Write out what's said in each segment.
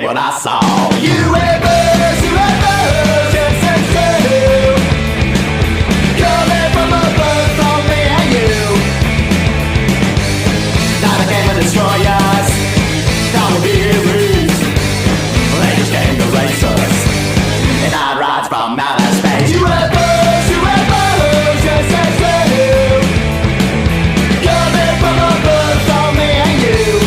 What I saw. UFOs, UFOs, yes it's true. Coming from above from me and you. Now they came to destroy us. Now we'll be rude. They just came to race us. And I ride from outer space. UFOs, UFOs, yes it's true. Coming from above from me and you.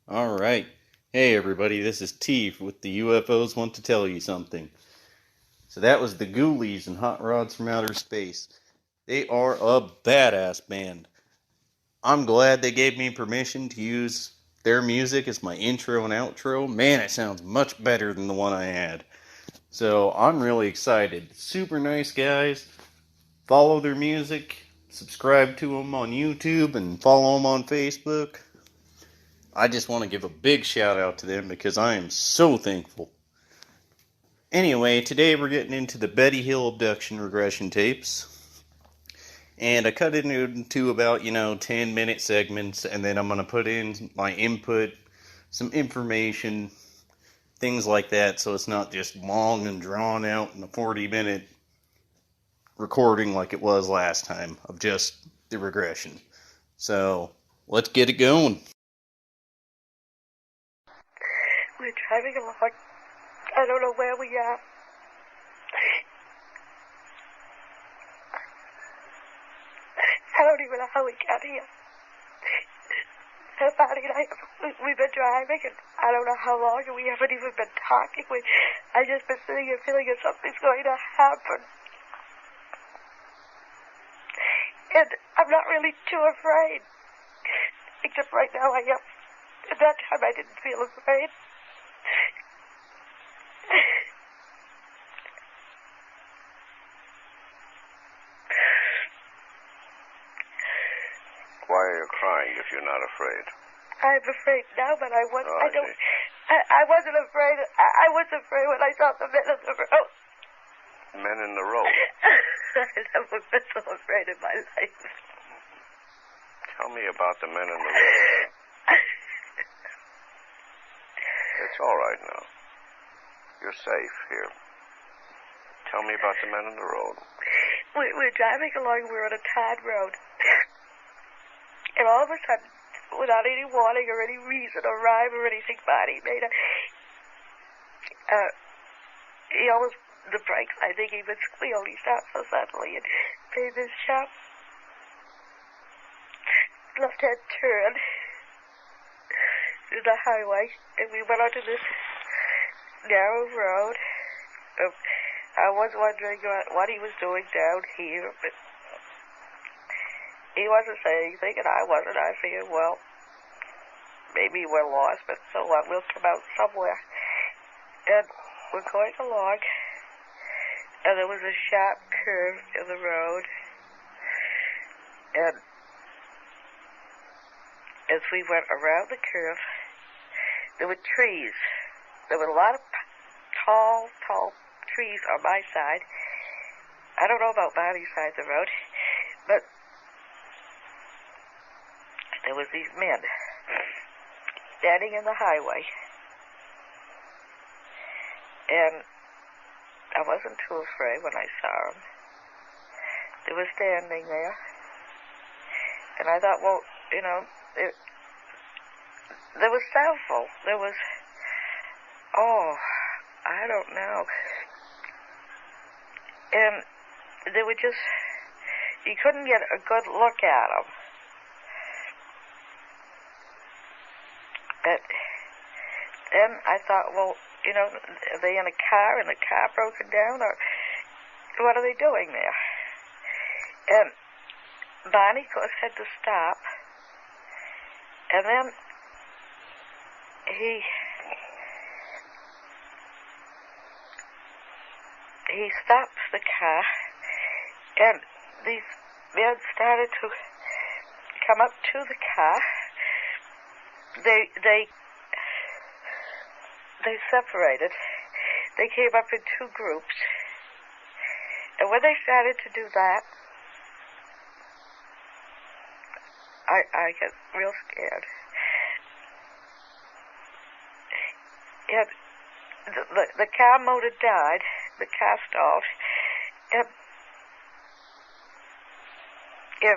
Alright, hey everybody, this is T with the UFOs Want to Tell You Something. So that was the Ghoulies and Hot Rods from Outer Space. They are a badass band. I'm glad they gave me permission to use their music as my intro and outro. Man, it sounds much better than the one I had. So I'm really excited. Super nice guys. Follow their music. Subscribe to them on YouTube and follow them on Facebook. I just want to give a big shout out to them because I am so thankful. Anyway, today we're getting into the Betty Hill abduction regression tapes. And I cut it into about, 10-minute segments, and then I'm going to put in my input, some information, things like that, so it's not just long and drawn out in a 40-minute recording like it was last time of just the regression. So, let's get it going. We're driving along. I don't know where we are. I don't even know how we got here. Somebody and I, we've been driving, and I don't know how long, and we haven't even been talking. I just been sitting here feeling that something's going to happen. And I'm not really too afraid. Except right now I am. At that time I didn't feel afraid. Why are you crying if you're not afraid? I'm afraid now, but I wasn't. Oh, I don't. I wasn't afraid. I was afraid when I saw the men in the road. Men in the road? I've never been so afraid in my life. Tell me about the men in the road. It's all right now. You're safe here. Tell me about the men in the road. We're driving along. We're on a tarred road. And all of a sudden, without any warning or any reason or rhyme or anything, Marty made he almost, the brakes, I think he would squeal. He stopped so suddenly and made this sharp left-hand turn to the highway. And we went onto this narrow road. I was wondering what he was doing down here, but he wasn't saying anything, and I wasn't. I figured, well, maybe we're lost, but so what? We'll come out somewhere. And we're going along, and there was a sharp curve in the road, and as we went around the curve, there were trees. There were a lot of tall trees on my side. I don't know about Bonnie's side of the road, but there was these men standing in the highway, and I wasn't too afraid when I saw them. They were standing there, and I thought, well, you know, there was several. There was, I don't know. And they were just, you couldn't get a good look at them. But then I thought, well, you know, are they in a car and the car broken down, or what are they doing there? And Bonnie, of course, had to stop. And then he stopped the car, and these men started to come up to the car. They separated. They came up in two groups. And when they started to do that, I got real scared. And the car motor died. The car stalled. And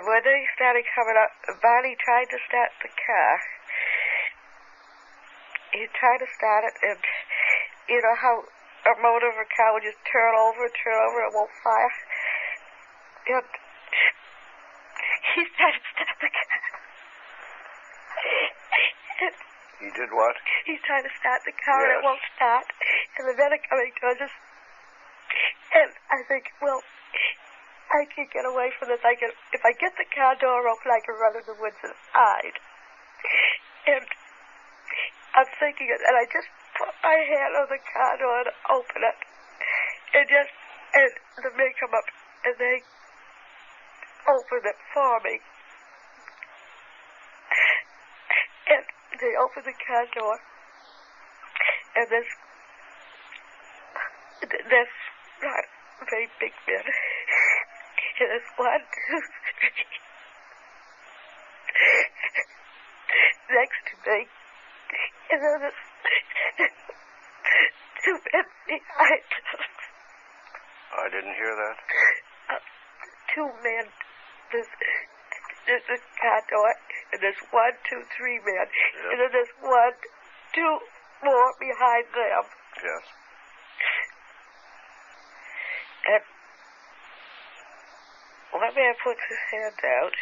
when they started coming up, Bonnie tried to start the car. He tried to start it, and you know how a motor of a car would just turn over, and won't fire? And he tried to start the car. He did what? He's trying to start the car, and it Yes. won't start. And the men are coming towards us. And I think, well, I can get away from this. If I get the car door open, I can run in the woods and hide. And I'm thinking it, and I just put my hand on the car door to open it. And the men come up, and they open it for me. And they open the car door, and there's not very big men. And there's 1, 2, 3 next to me. And then there's 2 men behind them. I didn't hear that. 2 men. There's a car door, and there's 1, 2, 3 men. Yep. And then there's 1, 2 more behind them. Yes. And one man puts his hand out.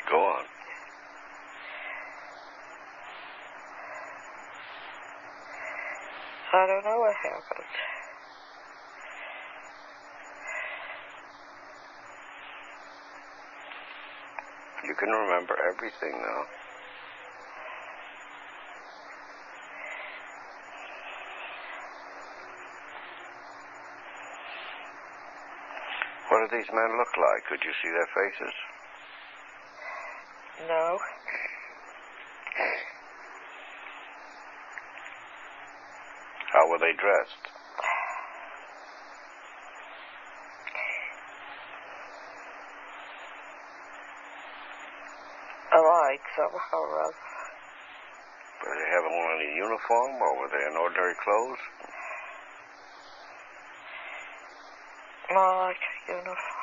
Go on. I don't know what happened. You can remember everything now. What do these men look like? Could you see their faces? No. How were they dressed? Alike, somehow or other. Did they have on any uniform, or were they in ordinary clothes? More like a uniform.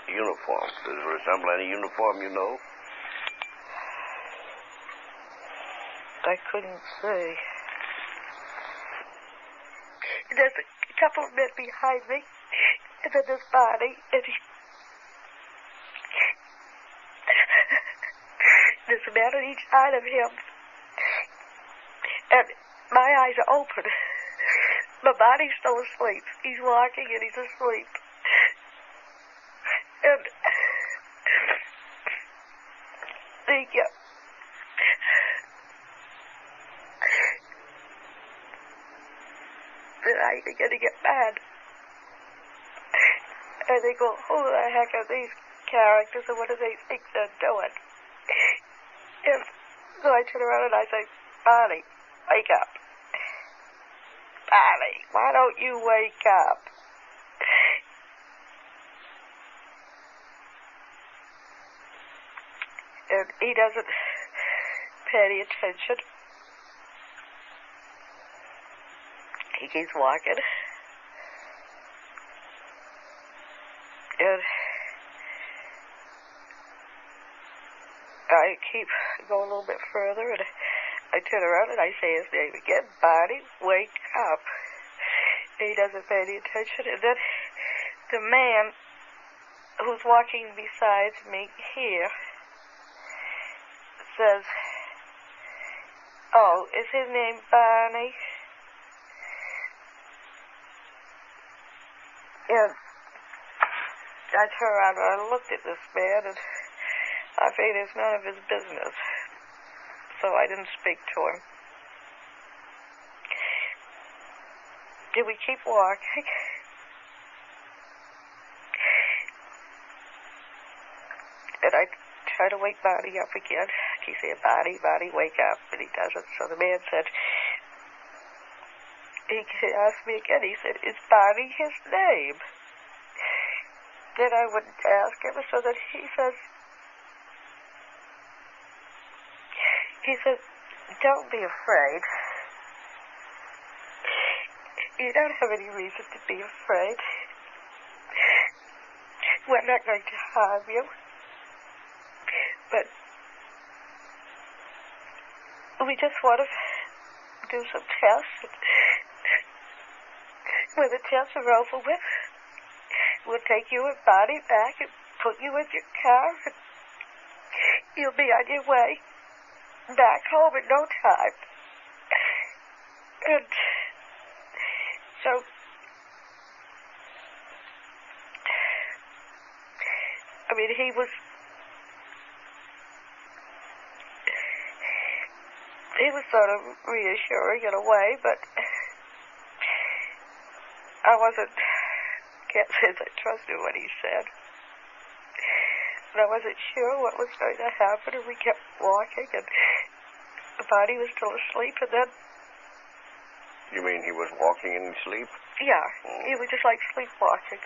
Uniform. Does it resemble any uniform you know? I couldn't see. There's a couple of men behind me, and then there's Bonnie, and man on each side of him. And my eyes are open. My body's still asleep. He's walking and he's asleep. And then I begin to get mad. And they go, who the heck are these characters and what do they think they're doing? And so I turn around and I say, Bonnie, wake up. Bonnie, why don't you wake up? And he doesn't pay any attention. He keeps walking. And I keep going a little bit further, and I turn around and I say his name again, Bonnie, wake up. And he doesn't pay any attention. And then the man who's walking beside me here says, oh, is his name Bonnie? And I turned around and I looked at this man, and I figured it's none of his business. So I didn't speak to him. Did we keep walking? And I try to wake Bonnie up again. He said, Bonnie, wake up. And he doesn't. So the man said, he asked me again, he said, is Bonnie his name? Then I wouldn't ask him, so that he says, don't be afraid. You don't have any reason to be afraid. We're not going to harm you. But we just want to do some tests. When the tests are over with, we'll take you and Bonnie back and put you in your car, and you'll be on your way back home in no time. And so I mean, he was sort of reassuring in a way, but can't say I trusted what he said. And I wasn't sure what was going to happen, and we kept walking, and the body was still asleep, and then... You mean he was walking in his sleep? Yeah, he was just like sleepwalking.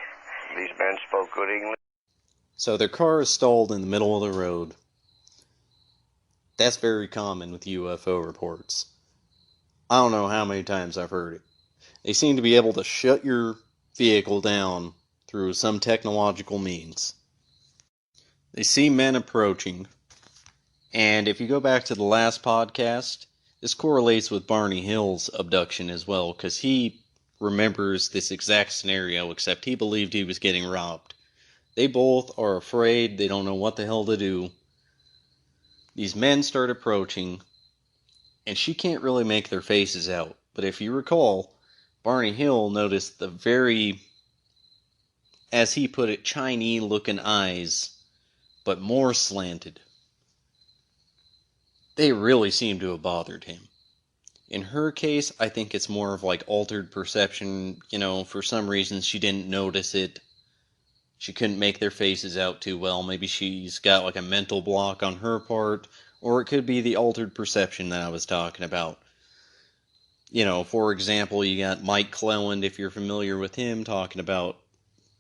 These men spoke good English? So their car is stalled in the middle of the road. That's very common with UFO reports. I don't know how many times I've heard it. They seem to be able to shut your vehicle down through some technological means. They see men approaching, and if you go back to the last podcast, this correlates with Barney Hill's abduction as well, because he remembers this exact scenario, except he believed he was getting robbed. They both are afraid, they don't know what the hell to do. These men start approaching, and she can't really make their faces out. But if you recall, Barney Hill noticed the very, as he put it, Chinese-looking eyes, but more slanted. They really seem to have bothered him. In her case, I think it's more of like altered perception. You know, for some reason she didn't notice it. She couldn't make their faces out too well. Maybe she's got like a mental block on her part. Or it could be the altered perception that I was talking about. You know, for example, you got Mike Cleland, if you're familiar with him, talking about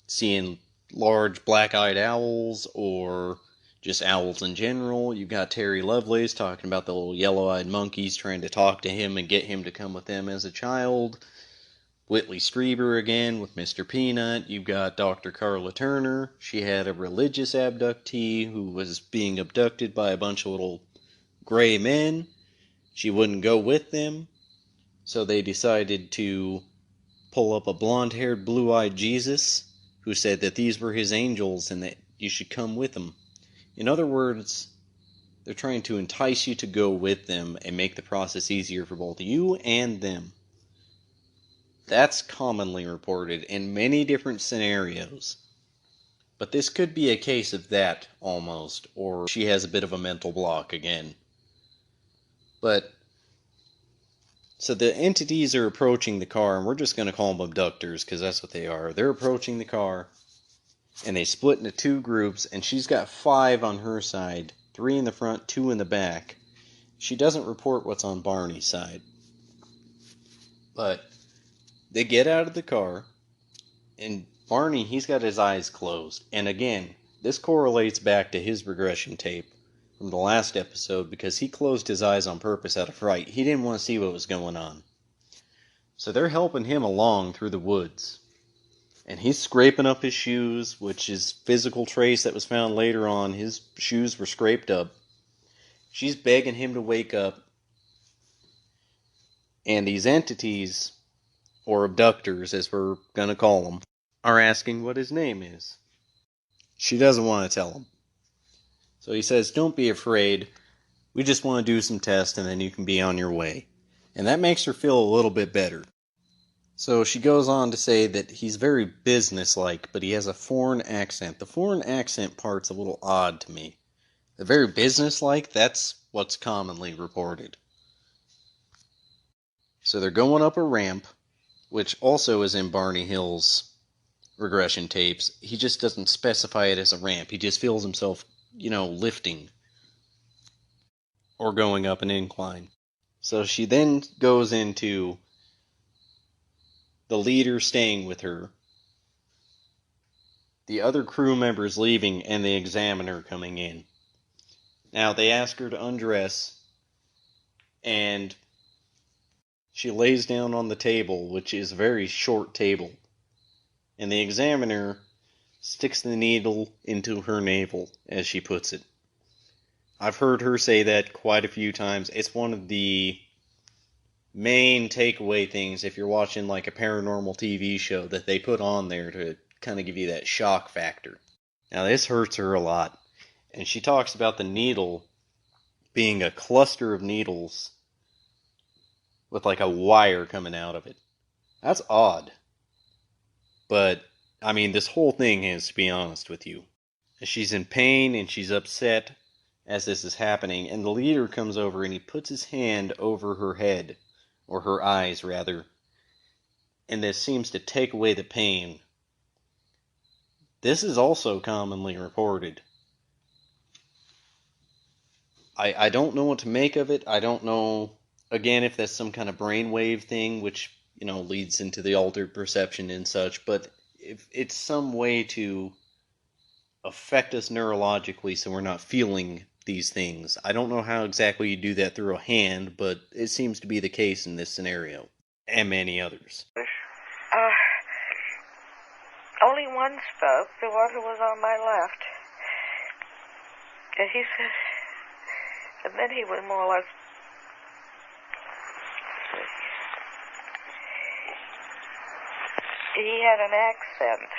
seeing large black-eyed owls, or just owls in general. You've got Terry Lovelace talking about the little yellow-eyed monkeys trying to talk to him and get him to come with them as a child. Whitley Strieber again with Mr. Peanut. You've got Dr. Carla Turner. She had a religious abductee who was being abducted by a bunch of little gray men. She wouldn't go with them, so they decided to pull up a blonde-haired, blue-eyed Jesus who said that these were his angels and that you should come with them. In other words, They're trying to entice you to go with them and make the process easier for both you and them. That's commonly reported in many different scenarios. But this could be a case of that, almost, or she has a bit of a mental block again. But, so the entities are approaching the car, and we're just going to call them abductors, because that's what they are. They're approaching the car, and they split into two groups, and she's got 5 on her side, 3 in the front, 2 in the back. She doesn't report what's on Barney's side. But they get out of the car, and Barney, he's got his eyes closed. And again, this correlates back to his regression tape from the last episode, because he closed his eyes on purpose out of fright. He didn't want to see what was going on. So they're helping him along through the woods. And he's scraping up his shoes, which is physical trace that was found later on. His shoes were scraped up. She's begging him to wake up. And these entities, or abductors as we're going to call them, are asking what his name is. She doesn't want to tell him. So he says, don't be afraid. We just want to do some tests and then you can be on your way. And that makes her feel a little bit better. So she goes on to say that he's very businesslike, but he has a foreign accent. The foreign accent part's a little odd to me. The very businesslike, that's what's commonly reported. So they're going up a ramp, which also is in Barney Hill's regression tapes. He just doesn't specify it as a ramp. He just feels himself, lifting or going up an incline. So she then goes into the leader staying with her, the other crew members leaving, and the examiner coming in. Now, they ask her to undress, and she lays down on the table, which is a very short table. And the examiner sticks the needle into her navel, as she puts it. I've heard her say that quite a few times. It's one of the main takeaway things if you're watching like a paranormal TV show that they put on there to kind of give you that shock factor. Now, this hurts her a lot. And she talks about the needle being a cluster of needles with like a wire coming out of it. That's odd. But, this whole thing is, to be honest with you. She's in pain and she's upset as this is happening. And the leader comes over and he puts his hand over her head, or her eyes rather. And this seems to take away the pain. This is also commonly reported. I don't know what to make of it. I don't know, again, if that's some kind of brainwave thing, which, leads into the altered perception and such, but if it's some way to affect us neurologically so we're not feeling these things. I don't know how exactly you do that through a hand, but it seems to be the case in this scenario, and many others. Only one spoke, the one who was on my left. And he said, and then he was more or less, he had an accent.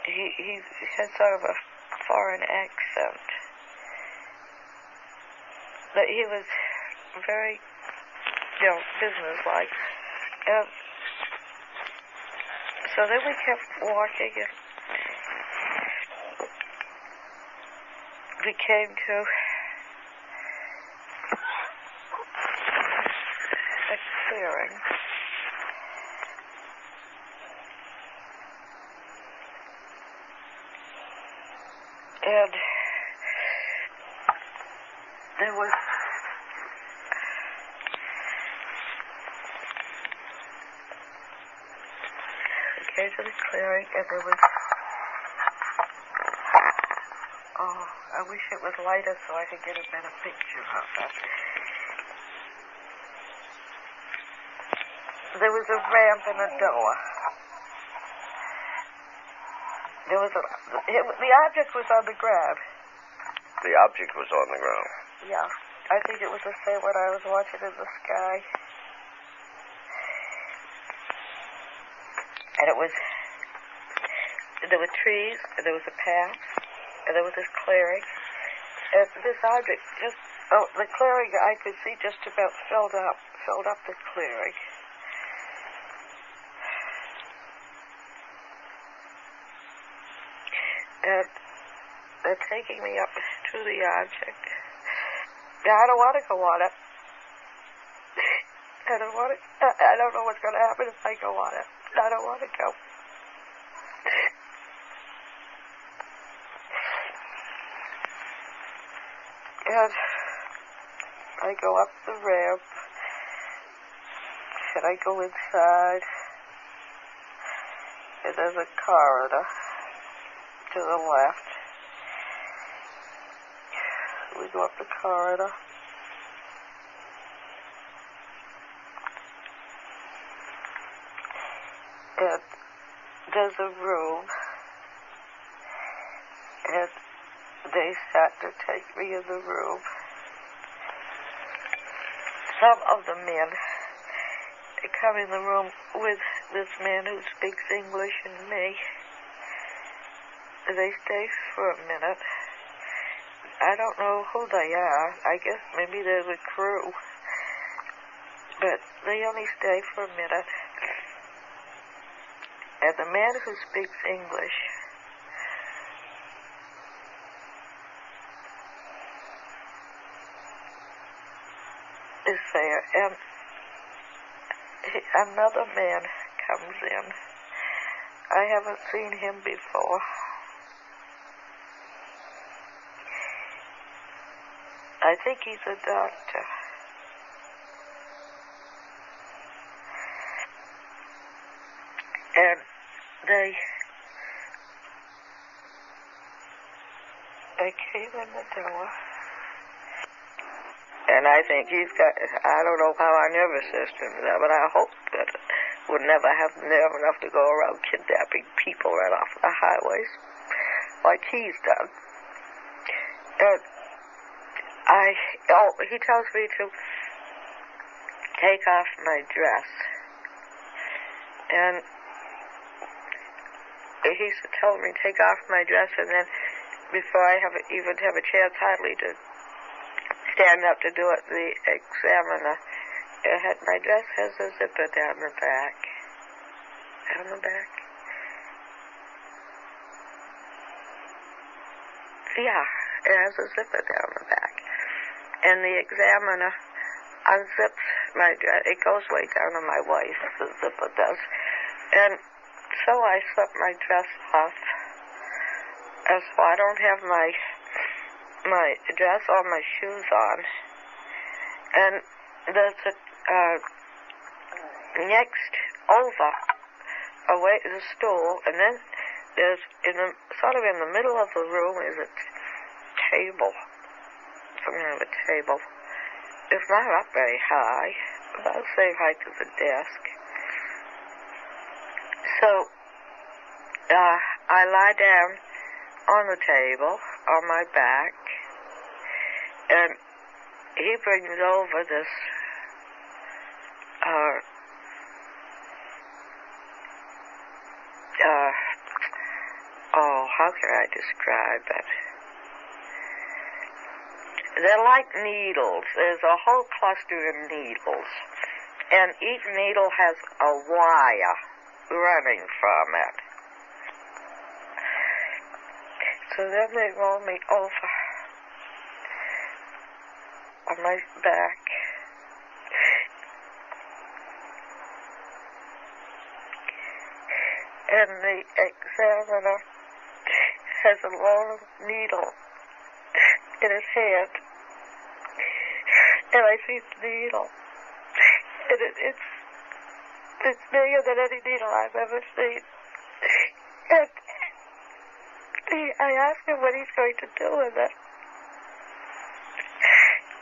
He had sort of a foreign accent. But he was very, businesslike. And so then we kept walking, and we came to a clearing. And there was we came to the clearing, and there was, I wish it was lighter so I could get a better picture of that. There was a ramp and a door. There was the object was on the ground. The object was on the ground. Yeah, I think it was the same one I was watching in the sky. And it was there were trees, and there was a path, and there was this clearing, and this object just, the clearing I could see just about filled up the clearing. And they're taking me up to the object. Now, I don't want to go on it. I don't know what's going to happen if I go on it. I don't want to go. And I go up the ramp, and I go inside, and there's a corridor to the left. We go up the corridor. And there's a room, and they start to take me in the room. Some of the men come in the room with this man who speaks English and me. They stay for a minute. I don't know who they are. I guess maybe they're the crew. But they only stay for a minute. And the man who speaks English is there, and another man comes in. I haven't seen him before. I think he's a doctor. And they came in the door. And I think he's got, I don't know how our nervous system is, but I hope that we'll never have nerve enough to go around kidnapping people right off the highways like he's done. And he tells me to take off my dress. And he told me to take off my dress, and then before I even have a chance hardly to stand up to do it, the examiner my dress has a zipper down the back. Down the back? Yeah, it has a zipper down the back. And the examiner unzips my dress. It goes way down to my waist, the zipper does. And so I slip my dress off. And so I don't have my dress or my shoes on. And there's a next over away the stool, and then there's sort of in the middle of the room is a table, some kind of a table. It's not up very high, about the same height as the desk. So I lie down on the table on my back, and he brings over this how can I describe it? They're like needles. There's a whole cluster of needles, and each needle has a wire running from it. So then they roll me over on my back. And the examiner has a long needle in his hand. And I see the needle. And it's bigger than any needle I've ever seen. And I asked him what he's going to do with it.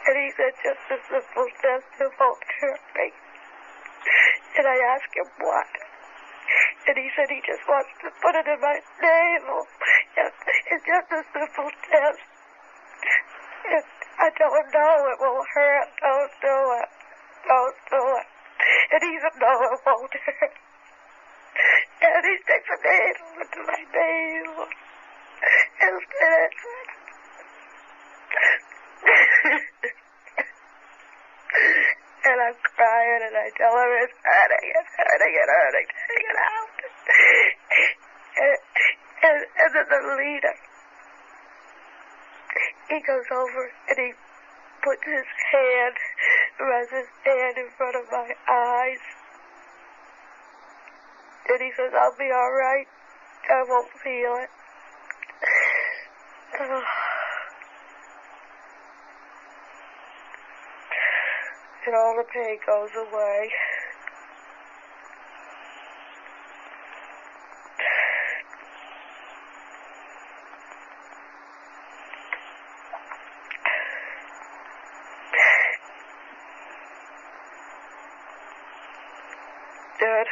And he said, just a simple test, it won't hurt me. And I asked him what. And he said he just wants to put it in my navel. It's just a simple test. And I don't know, it will hurt. Don't do it. Don't do it. And he said, no, it won't hurt. And he sticks a needle into my nail. And I'm crying, and I tell him it's hurting, take it out. And then the leader, he goes over and he puts his hand, runs his hand in front of my eyes. And he says, I'll be all right. I won't feel it. And all the pain goes away. Dad.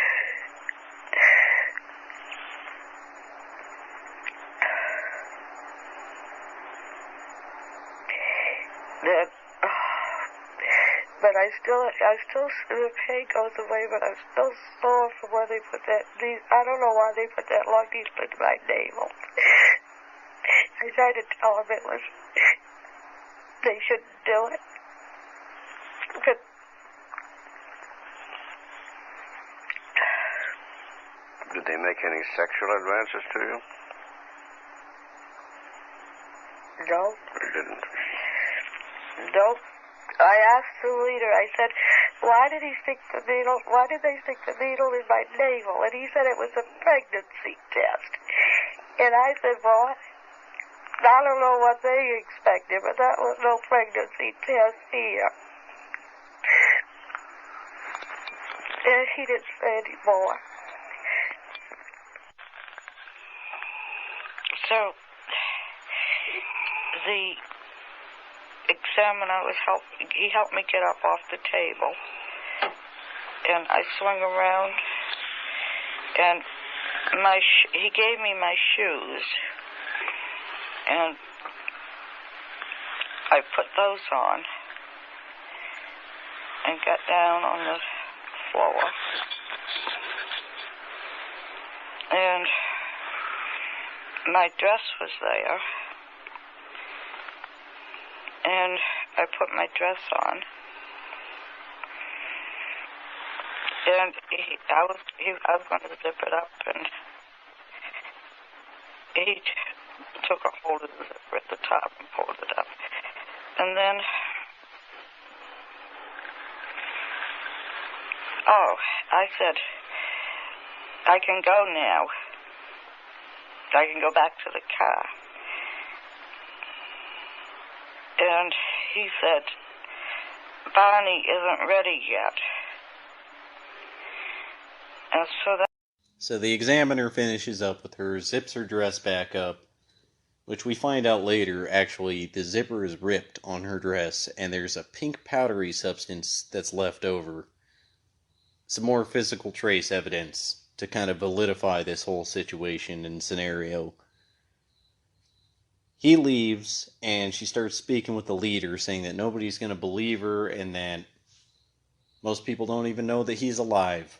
But I still, the pain goes away, but I'm still sore from where they put I don't know why they put that long needle into my navel. I tried to tell them they shouldn't do it. But did they make any sexual advances to you? No. They didn't. Nope. I asked the leader, I said, why did they stick the needle in my navel? And he said it was a pregnancy test. And I said, well, I don't know what they expected, but that was no pregnancy test here. And he didn't say any more. So, the examiner he helped me get up off the table, and I swung around, and he gave me my shoes, and I put those on and got down on the floor, and my dress was there. And I put my dress on, and I was going to zip it up, and he took a hold of the zipper at the top and pulled it up, and then, I said, I can go now. I can go back to the car. And he said, Barney isn't ready yet. And So the examiner finishes up with her, zips her dress back up, which we find out later, actually, the zipper is ripped on her dress, and there's a pink powdery substance that's left over. Some more physical trace evidence to kind of validify this whole situation and scenario. He leaves, and she starts speaking with the leader, saying that nobody's going to believe her, and that most people don't even know that he's alive.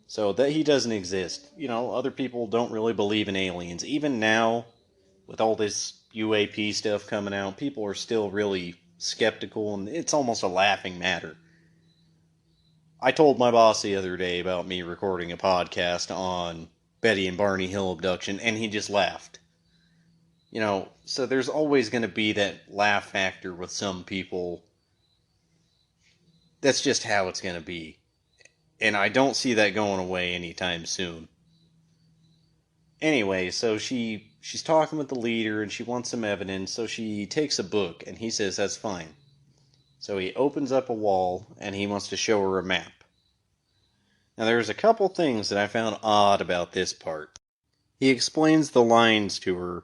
So that he doesn't exist. You know, other people don't really believe in aliens. Even now, with all this UAP stuff coming out, people are still really skeptical, and it's almost a laughing matter. I told my boss the other day about me recording a podcast on Betty and Barney Hill abduction, and he just laughed. You know, so there's always going to be that laugh factor with some people. That's just how it's going to be. And I don't see that going away anytime soon. Anyway, so she's talking with the leader and she wants some evidence, so she takes a book and he says that's fine. So he opens up a wall and he wants to show her a map. Now there's a couple things that I found odd about this part. He explains the lines to her,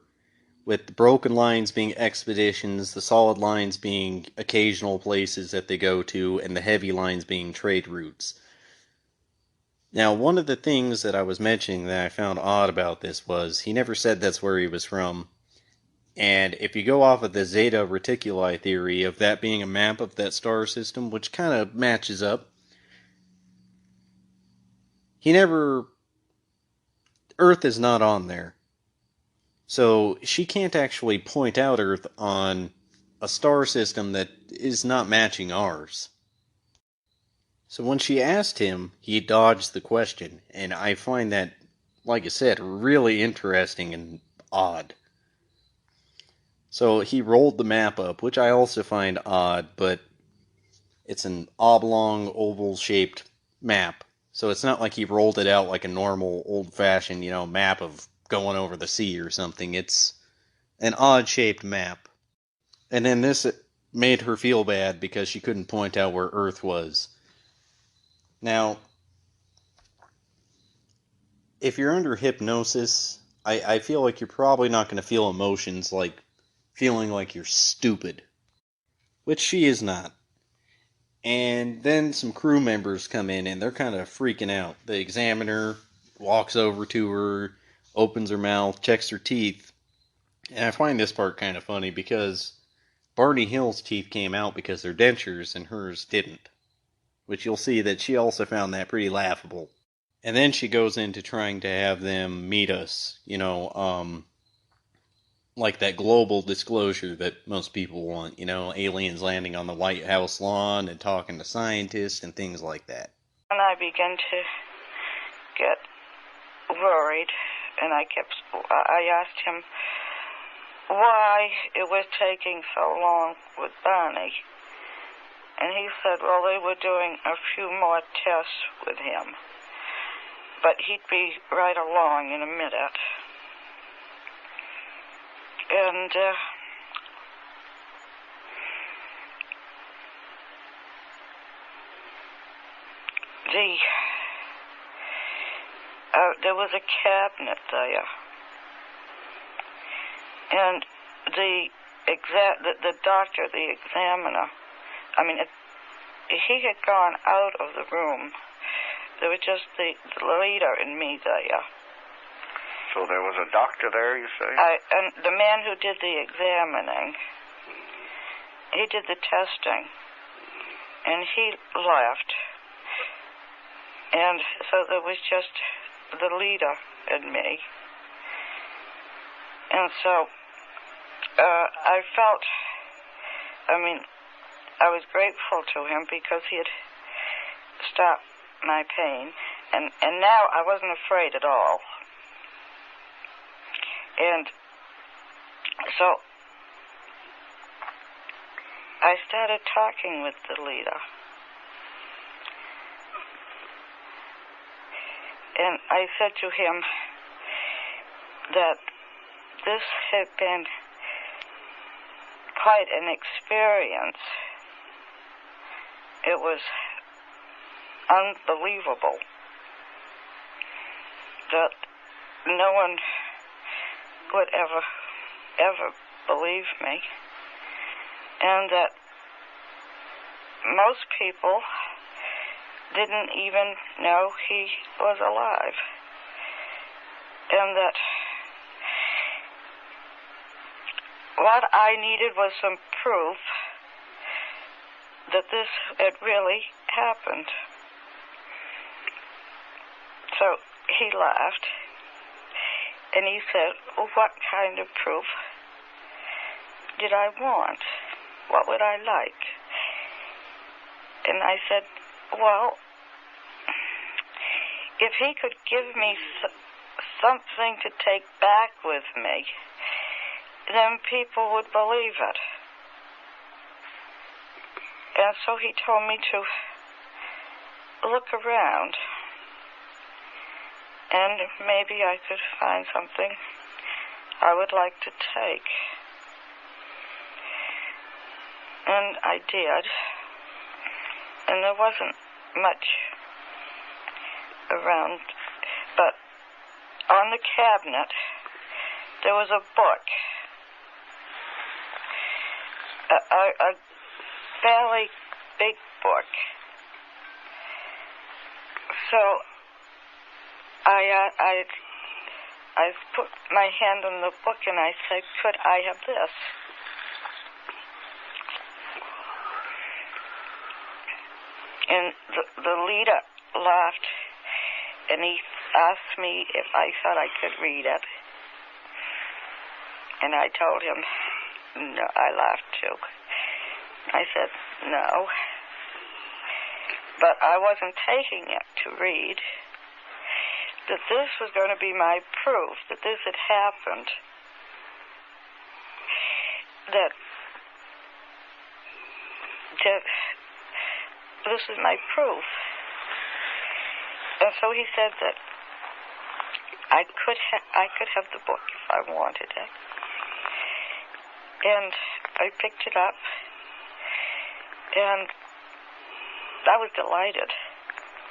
with the broken lines being expeditions, the solid lines being occasional places that they go to, and the heavy lines being trade routes. Now, one of the things that I was mentioning that I found odd about this was he never said that's where he was from. And if you go off of the Zeta Reticuli theory of that being a map of that star system, which kind of matches up, he never Earth is not on there. So she can't actually point out Earth on a star system that is not matching ours. So when she asked him, he dodged the question, and I find that, like I said, really interesting and odd. So he rolled the map up, which I also find odd, but it's an oblong, oval-shaped map. So it's not like he rolled it out like a normal, old-fashioned, map of going over the sea or something. It's an odd-shaped map. And then this made her feel bad because she couldn't point out where Earth was. Now, if you're under hypnosis, I feel like you're probably not going to feel emotions like feeling like you're stupid. Which she is not. And then some crew members come in and they're kind of freaking out. The examiner walks over to her, opens her mouth, checks her teeth. And I find this part kind of funny because Barney Hill's teeth came out because they're dentures and hers didn't. Which you'll see that she also found that pretty laughable. And then she goes into trying to have them meet us, like that global disclosure that most people want, aliens landing on the White House lawn and talking to scientists and things like that. And I began to get worried, and I asked him why it was taking so long with Barney. And he said, well, they were doing a few more tests with him, but he'd be right along in a minute. And there was a cabinet there, and the doctor, the examiner, he had gone out of the room. There was just the leader and me there. So there was a doctor there, you say? And the man who did the examining, he did the testing, and he left. And so there was just the leader and me. And so I felt, I was grateful to him because he had stopped my pain. And now I wasn't afraid at all. And so I started talking with the leader. And I said to him that this had been quite an experience. It was unbelievable that no one would ever believe me, and that most people didn't even know he was alive, and that what I needed was some proof that this had really happened. So he laughed, and he said, well, what kind of proof did I want? What would I like? And I said, well, if he could give me something to take back with me, then people would believe it. And so he told me to look around, and maybe I could find something I would like to take. And I did. And there wasn't much around, but on the cabinet there was a book, a fairly big book. So I put my hand on the book and I said, could I have this? And the leader laughed, and he asked me if I thought I could read it. And I told him, no, I laughed too. I said, no. But I wasn't taking it to read. That this was going to be my proof, that this had happened. That this is my proof. And so he said that I could have the book if I wanted it. And I picked it up, and I was delighted.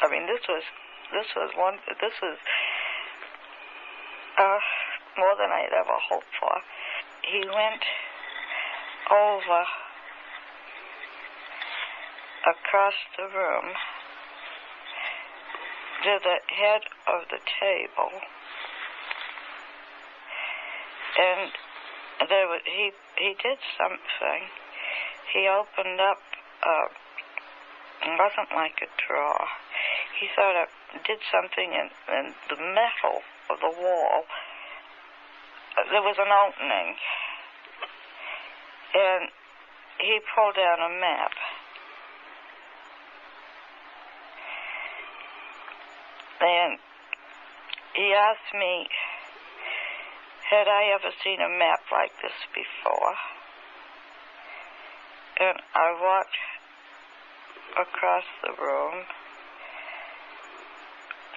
I mean, this was more than I had ever hoped for. He went over across the room to the head of the table, and he did something. He opened up, it wasn't like a drawer. He sort of did something in the metal of the wall. There was an opening, and he pulled down a map. And he asked me, had I ever seen a map like this before? And I walked across the room,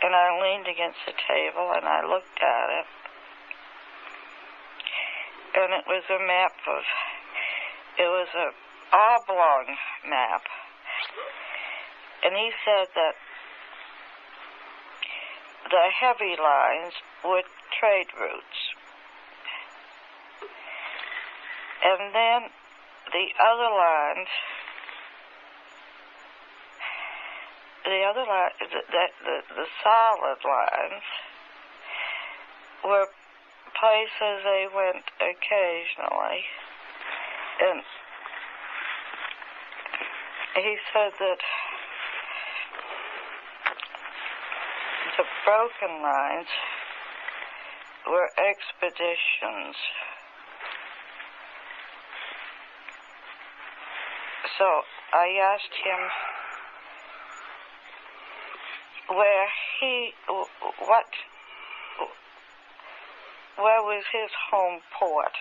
and I leaned against the table, and I looked at it. And it was a map it was an oblong map. And he said that the heavy lines were trade routes. And then the other lines, the solid lines were places they went occasionally. And he said that the broken lines were expeditions. So I asked him where was his home port?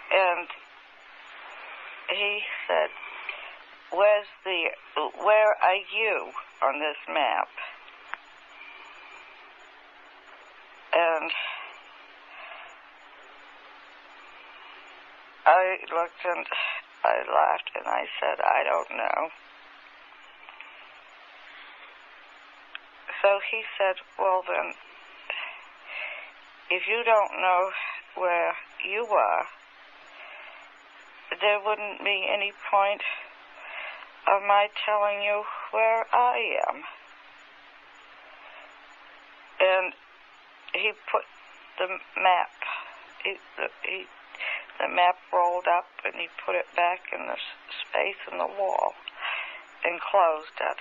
And he said, where are you on this map? And I looked and I laughed and I said, I don't know. So he said, well then, if you don't know where you are, there wouldn't be any point of my telling you where I am. And he put the map, the map rolled up, and he put it back in the space in the wall and closed it.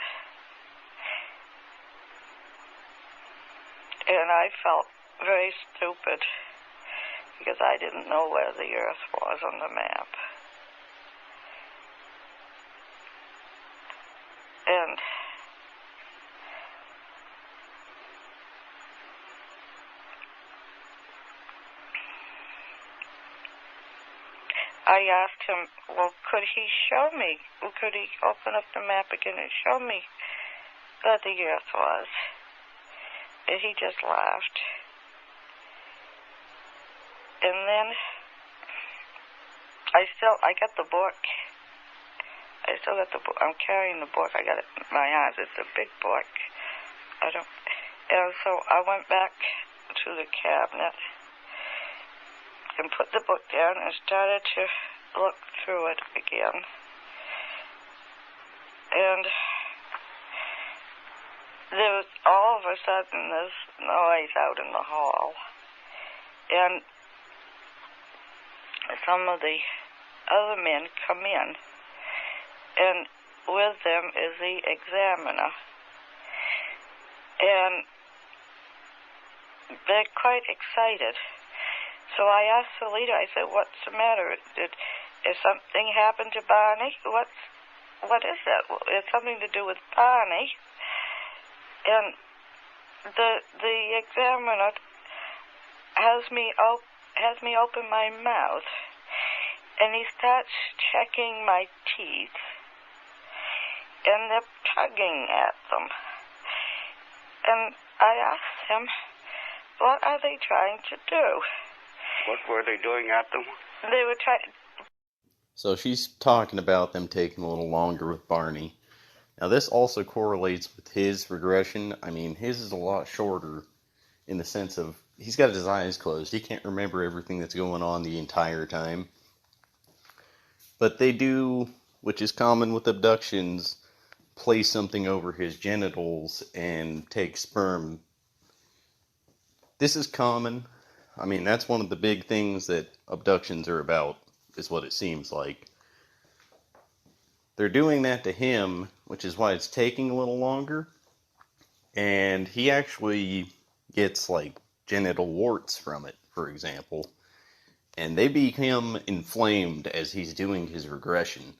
And I felt very stupid because I didn't know where the Earth was on the map. And I asked him, well, could he show me? Could he open up the map again and show me where the Earth was? And he just laughed. And then I got the book. I still got the book. I'm carrying the book. I got it in my arms. It's a big book. And so I went back to the cabinet and put the book down and started to look through it again. And there was all of a sudden this noise out in the hall. And some of the other men come in, and with them is the examiner. And they're quite excited. So I asked the leader, I said, what's the matter? Is something happened to Barney? What is that? Well, it's something to do with Barney. And the examiner has me open my mouth, and he starts checking my teeth, and they're tugging at them. And I asked him, what are they trying to do? What were they doing at them? They were trying... So she's talking about them taking a little longer with Barney. Now this also correlates with his regression. I mean, his is a lot shorter in the sense of he's got his eyes closed. He can't remember everything that's going on the entire time. But they do, which is common with abductions, place something over his genitals and take sperm. This is common. I mean, that's one of the big things that abductions are about, is what it seems like. They're doing that to him, which is why it's taking a little longer. And he actually gets, like, genital warts from it, for example. And they become inflamed as he's doing his regression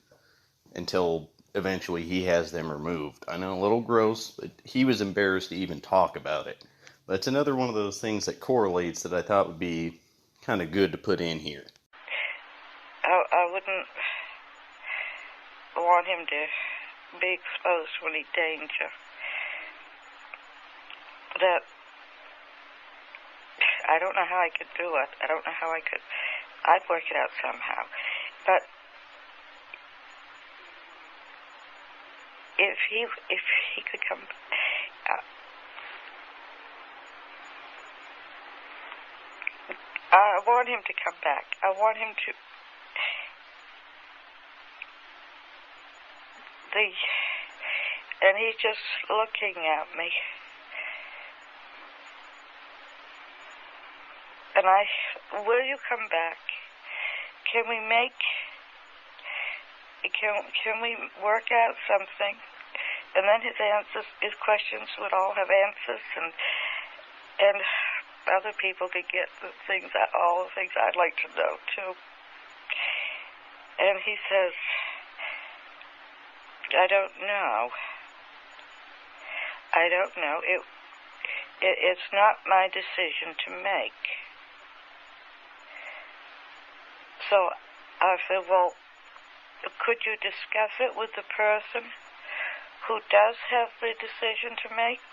until eventually he has them removed. I know, a little gross, but he was embarrassed to even talk about it. But it's another one of those things that correlates that I thought would be kind of good to put in here. I wouldn't want him to be exposed to any danger. That I don't know how I could do it. I don't know how I could. I'd work it out somehow. But if he could come, I want him to come back. I want him to. And he's just looking at me. And will you come back? Can we work out something? And then his questions would all have answers, and other people could get all the things I'd like to know too. And he says, I don't know. It's not my decision to make. So I said, well, could you discuss it with the person who does have the decision to make?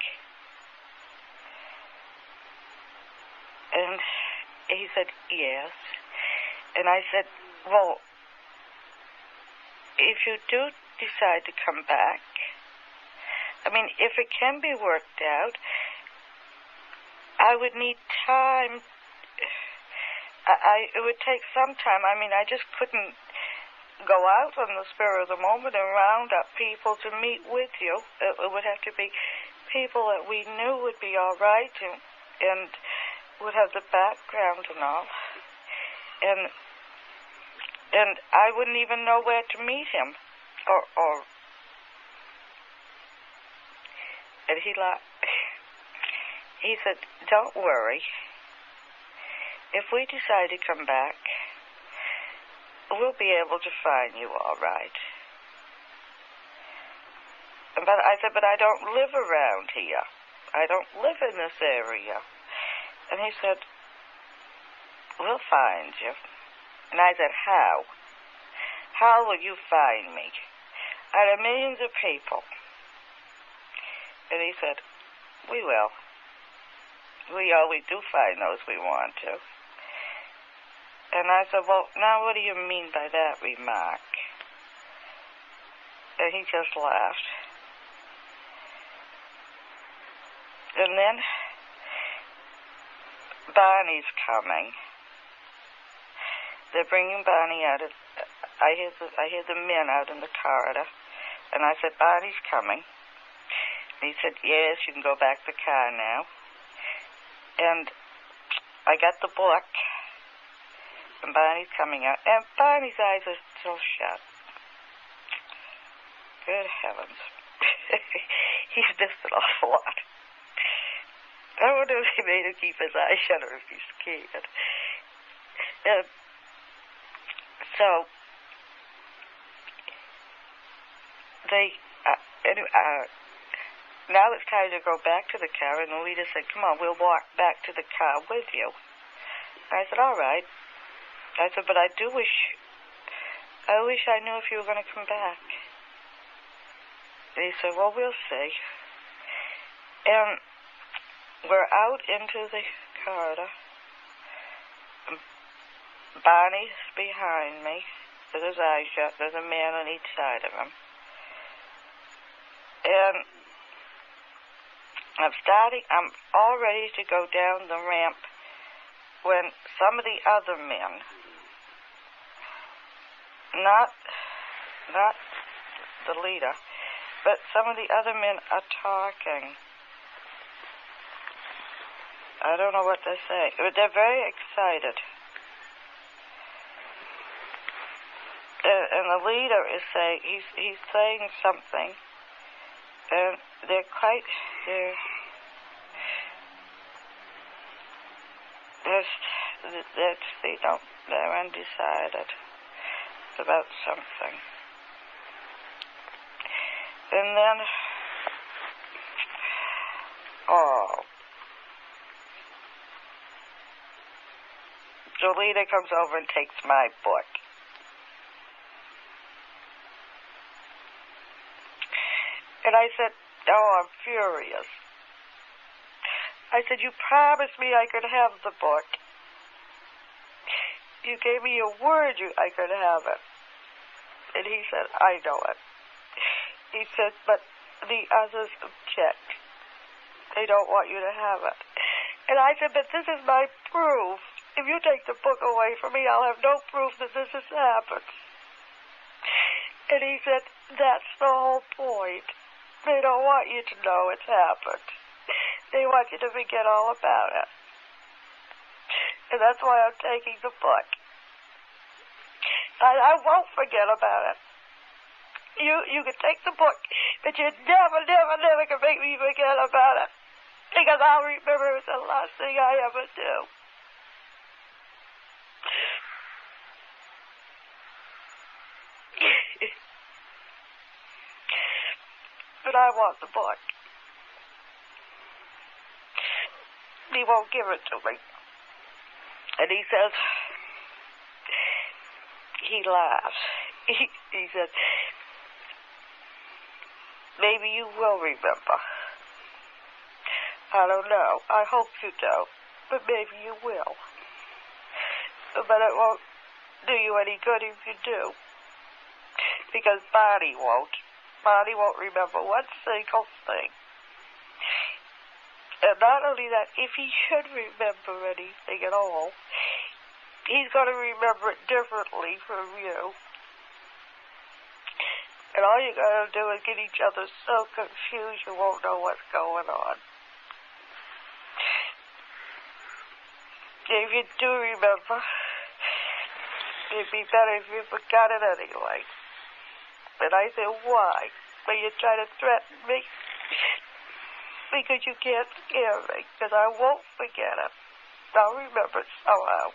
And he said, yes. And I said, well, if you do decide to come back, I mean, if it can be worked out, I would need time. It would take some time. I mean, I just couldn't go out on the spur of the moment and round up people to meet with you. It would have to be people that we knew would be all right and would have the background and all. And I wouldn't even know where to meet him. And he said, don't worry. If we decide to come back, we'll be able to find you all right. But I said, but I don't live around here. I don't live in this area. And he said, we'll find you. And I said, how? How will you find me? Out of millions of people. And he said, we will. We always do find those we want to. And I said, well, now what do you mean by that remark? And he just laughed. And then Barney's coming. They're bringing Barney out. I hear the men out in the corridor. And I said, Barney's coming. And he said, yes, you can go back to the car now. And I got the book. And Barney's coming out. And Barney's eyes are still shut. Good heavens. He's missed an awful lot. I wonder if they made him keep his eyes shut or if he's scared. And so they, now it's time to go back to the car, and the leader said, come on, we'll walk back to the car with you. And I said, all right. I said, but I wish I knew if you were going to come back. And he said, well, we'll see. And we're out into the corridor. Barney's behind me with his eyes shut. There's a man on each side of him. And I'm all ready to go down the ramp when some of the other men, not the leader, but some of the other men are talking. I don't know what they're saying, but they're very excited. And the leader is saying, he's saying something, and they're undecided about something. And then, the leader comes over and takes my book. And I said, I'm furious. I said, you promised me I could have the book. You gave me your word I could have it. And he said, I know it. He said, but the others object. They don't want you to have it. And I said, but this is my proof. If you take the book away from me, I'll have no proof that this has happened. And he said, that's the whole point. They don't want you to know it's happened. They want you to forget all about it. And that's why I'm taking the book. I won't forget about it. You can take the book, but you never can make me forget about it. Because I'll remember it's the last thing I ever do. But I want the book. He won't give it to me. And he says, he laughs. He said, maybe you will remember. I don't know. I hope you don't. But maybe you will. But it won't do you any good if you do. Because Barney won't. Barney won't remember one single thing. And not only that, if he should remember anything at all, he's going to remember it differently from you. And all you're going to do is get each other so confused you won't know what's going on. If you do remember, it'd be better if you forgot it anyway. And I said, why? Well, you're trying to threaten me? Because you can't scare me. Because I won't forget it. I'll remember it somehow.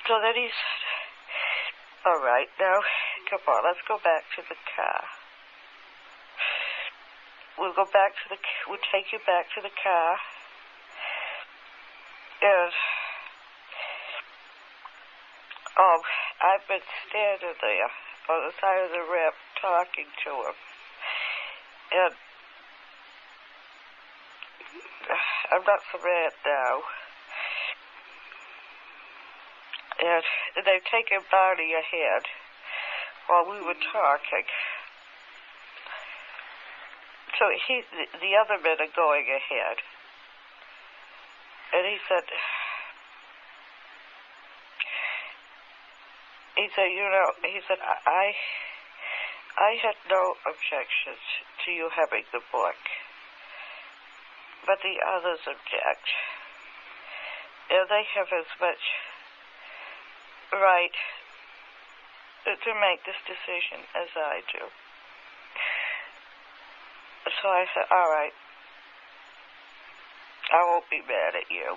So then he said, all right, now, come on, let's go back to the car. We'll take you back to the car. And, I've been standing there on the side of the ramp talking to him. And I'm not so mad now. And they've taken Barney ahead while we were talking. So the other men are going ahead. And he said, I had no objections to you having the book, but the others object. And they have as much right to make this decision as I do. So I said, all right, I won't be mad at you.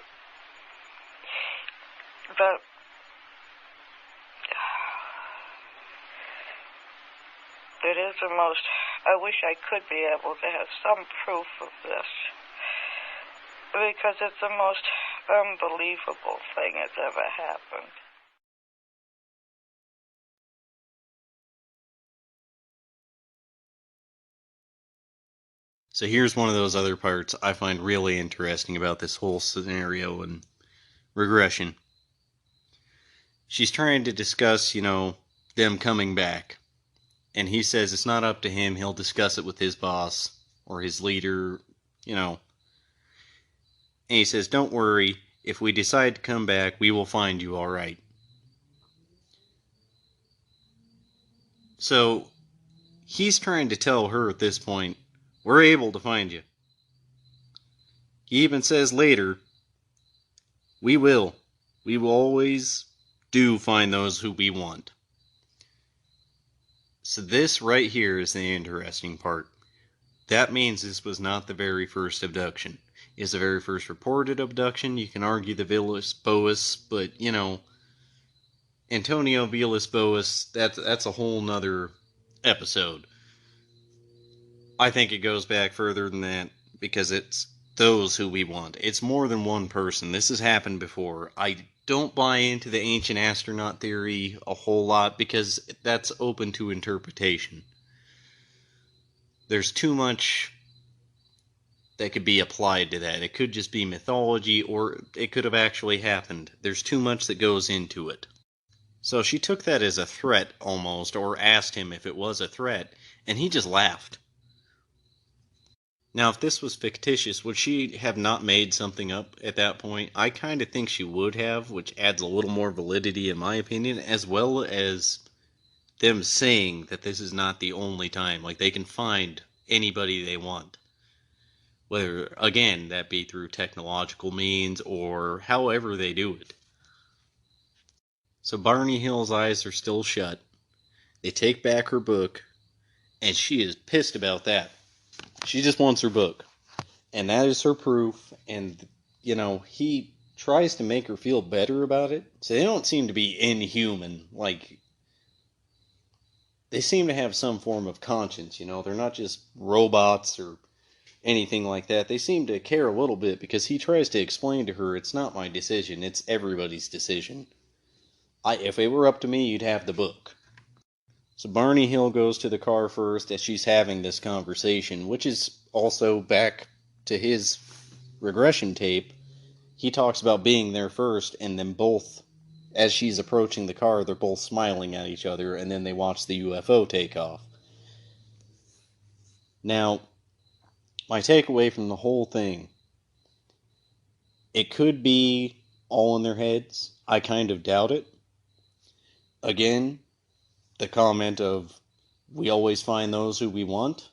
But it is the most, I wish I could be able to have some proof of this, because it's the most unbelievable thing that's ever happened. So here's one of those other parts I find really interesting about this whole scenario and regression. She's trying to discuss, them coming back. And he says it's not up to him. He'll discuss it with his boss or his leader, And he says, don't worry. If we decide to come back, we will find you all right. So he's trying to tell her at this point, we're able to find you. He even says later, we will. We will always do find those who we want. So this right here is the interesting part. That means this was not the very first abduction. It's the very first reported abduction. You can argue the Villas-Boas, but, Antonio Villas-Boas, that's a whole nother episode. I think it goes back further than that, because it's those who we want. It's more than one person. This has happened before. I don't buy into the ancient astronaut theory a whole lot, because that's open to interpretation. There's too much that could be applied to that. It could just be mythology, or it could have actually happened. There's too much that goes into it. So she took that as a threat, almost, or asked him if it was a threat, and he just laughed. Now, if this was fictitious, would she have not made something up at that point? I kind of think she would have, which adds a little more validity in my opinion, as well as them saying that this is not the only time. Like, they can find anybody they want. Whether, again, that be through technological means or however they do it. So Barney Hill's eyes are still shut. They take back her book, and she is pissed about that. She just wants her book. And that is her proof, and, he tries to make her feel better about it. So they don't seem to be inhuman, like, they seem to have some form of conscience, they're not just robots or anything like that. They seem to care a little bit, because he tries to explain to her, it's not my decision, it's everybody's decision. If it were up to me, you'd have the book. So Barney Hill goes to the car first as she's having this conversation, which is also back to his regression tape. He talks about being there first, and then both, as she's approaching the car, they're both smiling at each other, and then they watch the UFO take off. Now, my takeaway from the whole thing, it could be all in their heads. I kind of doubt it. Again, the comment of, we always find those who we want,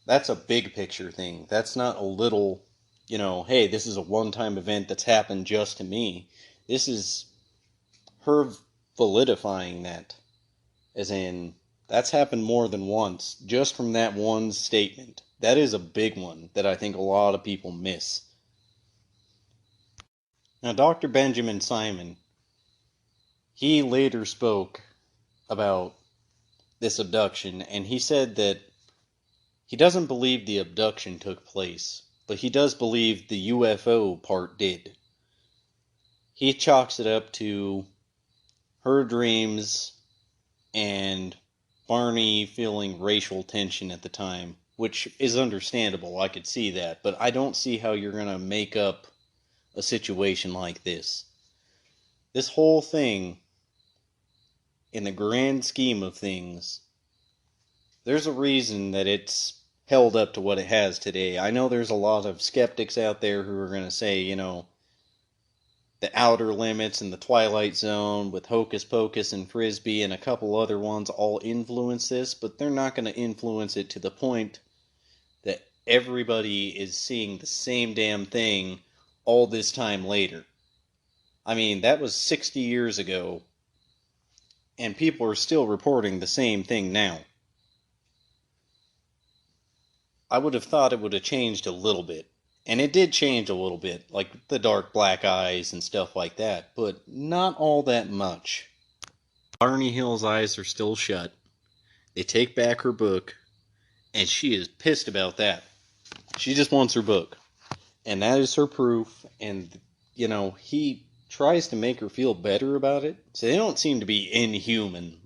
that's a big picture thing. That's not a little, hey, this is a one-time event that's happened just to me. This is her validifying that. As in, that's happened more than once, just from that one statement. That is a big one that I think a lot of people miss. Now, Dr. Benjamin Simon, he later spoke about this abduction, and he said that he doesn't believe the abduction took place, but he does believe the UFO part did. He chalks it up to her dreams and Barney feeling racial tension at the time, which is understandable. I could see that, but I don't see how you're going to make up a situation like this. This whole thing, in the grand scheme of things, there's a reason that it's held up to what it has today. I know there's a lot of skeptics out there who are going to say, the Outer Limits and the Twilight Zone with Hocus Pocus and Frisbee and a couple other ones all influence this, but they're not going to influence it to the point that everybody is seeing the same damn thing all this time later. I mean, that was 60 years ago, and people are still reporting the same thing now. I would have thought it would have changed a little bit. And it did change a little bit, like the dark black eyes and stuff like that, but not all that much. Barney Hill's eyes are still shut. They take back her book, and she is pissed about that. She just wants her book. And that is her proof, and, he tries to make her feel better about it. So they don't seem to be inhuman,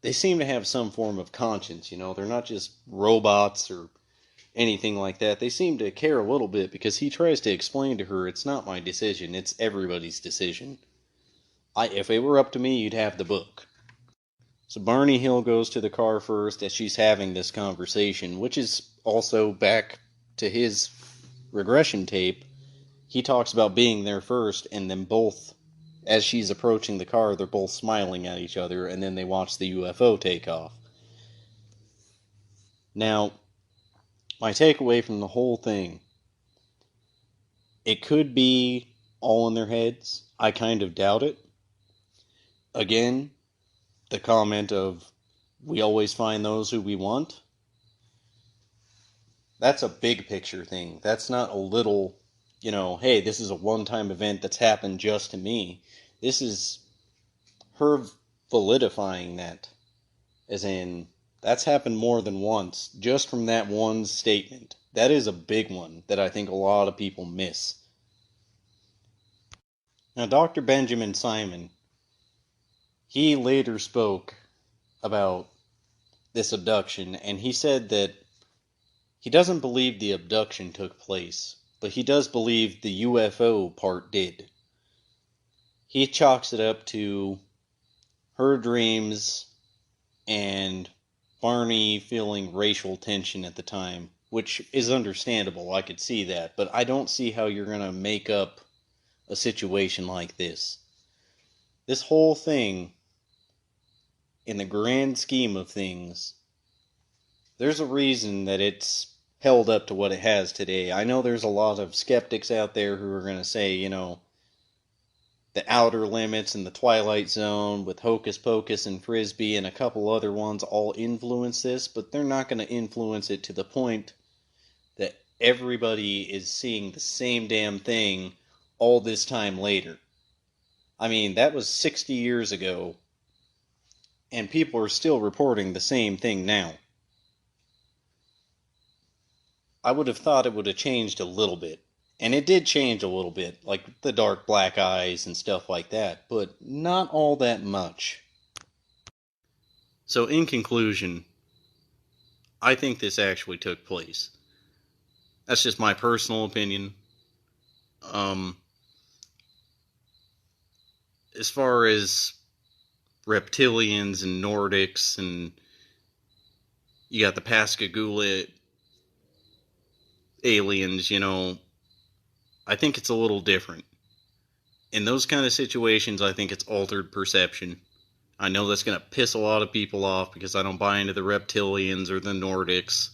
they seem to have some form of conscience, they're not just robots or anything like that. They seem to care a little bit, because he tries to explain to her, it's not my decision, it's everybody's decision. If it were up to me, you'd have the book. So Barney Hill goes to the car first as she's having this conversation, which is also back to his regression tape. He talks about being there first, and then both, as she's approaching the car, they're both smiling at each other, and then they watch the UFO take off. Now, my takeaway from the whole thing, it could be all in their heads. I kind of doubt it. Again, the comment of, we always find those who we want. That's a big picture thing. That's not a little, hey, this is a one-time event that's happened just to me. This is her validifying that. As in, that's happened more than once, just from that one statement. That is a big one that I think a lot of people miss. Now, Dr. Benjamin Simon, he later spoke about this abduction, and he said that he doesn't believe the abduction took place, but he does believe the UFO part did. He chalks it up to her dreams and Barney feeling racial tension at the time, which is understandable. I could see that, but I don't see how you're going to make up a situation like this. This whole thing, in the grand scheme of things, there's a reason that it's held up to what it has today. I know there's a lot of skeptics out there who are going to say, the Outer Limits and the Twilight Zone with Hocus Pocus and Frisbee and a couple other ones all influence this, but they're not going to influence it to the point that everybody is seeing the same damn thing all this time later. I mean, that was 60 years ago, and people are still reporting the same thing now. I would have thought it would have changed a little bit. And it did change a little bit, like the dark black eyes and stuff like that, but not all that much. So in conclusion, I think this actually took place. That's just my personal opinion. As far as reptilians and Nordics, and you got the Pascagoula aliens, I think it's a little different. In those kind of situations, I think it's altered perception. I know that's going to piss a lot of people off because I don't buy into the reptilians or the Nordics.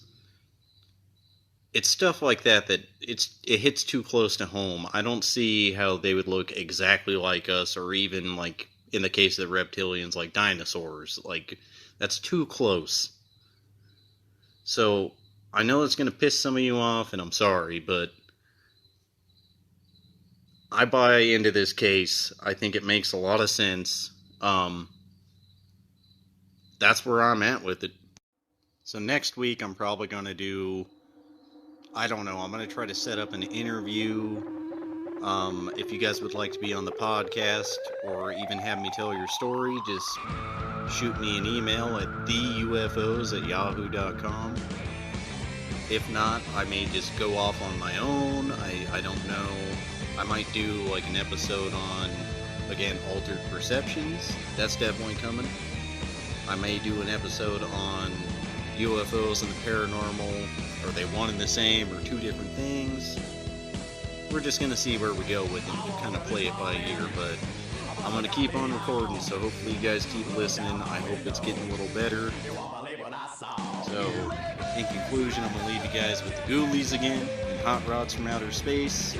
It's stuff like that it hits too close to home. I don't see how they would look exactly like us, or even, like, in the case of the reptilians, like dinosaurs. Like, that's too close. So, I know it's going to piss some of you off, and I'm sorry, but I buy into this case. I think it makes a lot of sense. That's where I'm at with it. So next week I'm probably going to do, I'm going to try to set up an interview. If you guys would like to be on the podcast, or even have me tell your story, just shoot me an email at theufos@yahoo.com. If not, I may just go off on my own. I don't know. I might do like an episode on, again, altered perceptions. That's definitely coming. I may do an episode on UFOs and the paranormal. Are they one and the same, or two different things? We're just going to see where we go with it. We'll kind of play it by ear, but I'm going to keep on recording, so hopefully you guys keep listening. I hope it's getting a little better. So, in conclusion, I'm going to leave you guys with the Ghoulies again, and Hot Rods from Outer Space.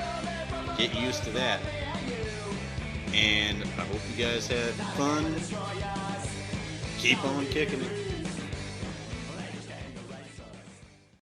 Get used to that. And I hope you guys had fun. Keep on kicking it.